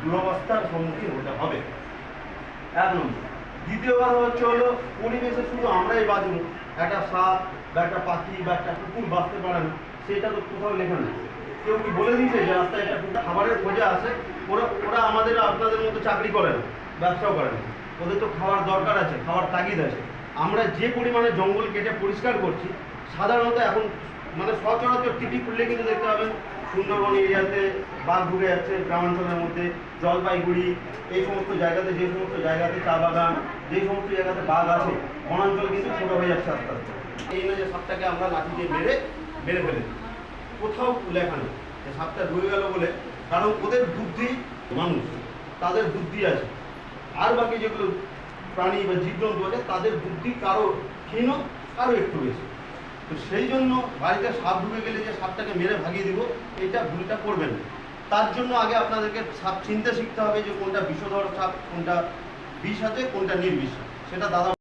দুরবস্থার সম্মুখীন হতে হবে। এক নম্বর। দ্বিতীয় কথা হচ্ছে হলো পরিবেশে শুধু আমরাই বাঁচব, একটা সাপ বা একটা পাখি বা একটা কুকুর বাঁচতে পারে না সেটা তো কোথাও লেখা নেই। কেউ কি বলে দিয়েছে যে রাস্তায় একটা কুকুর খাবারের খোঁজে আসে? ওরা আমাদের আপনাদের মতো চাকরি করে না, ব্যবসাও করে না, ওদের তো খাওয়ার দরকার আছে, খাওয়ার তাগিদ আছে। আমরা যে পরিমাণে জঙ্গল কেটে পরিষ্কার করছি, সাধারণত এখন মানে সচরাচর টিভি খুললে কিন্তু দেখতে পাবেন সুন্দরবন এরিয়াতে বাঘ ঢুকে যাচ্ছে, গ্রামাঞ্চলের মধ্যে জলপাইগুড়ি এই সমস্ত জায়গাতে, যে সমস্ত জায়গাতে চা বাগান, যে সমস্ত জায়গাতে বাঘ আছে, বনাঞ্চল কিন্তু ছোটো হয়ে যাচ্ছে আস্তে আস্তে। এই না যে সাপটাকে আমরা লাঠি দিয়ে মেরে ফেলেছি, কোথাও লেখা নেই যে সাপটা রয়ে গেল বলে, কারণ ওদের বুদ্ধি, মানুষ তাদের বুদ্ধি আছে, আর বাকি যেগুলো প্রাণী বা জীবজন্তু আছে তাদের বুদ্ধি কারো ক্ষীণ, কারো একটু বেশি। তো সেই জন্য বাড়িতে সাপ ঢুকে গেলে যে সাপটাকে মেরে ভাগিয়ে দিব, এটা ভুলটা করবেন না। তার জন্য আগে আপনাদেরকে সাপ চিনতে শিখতে হবে যে কোনটা বিষধর সাপ, কোনটা বিষ আছে, কোনটা নির্বিষ, সেটা দাদা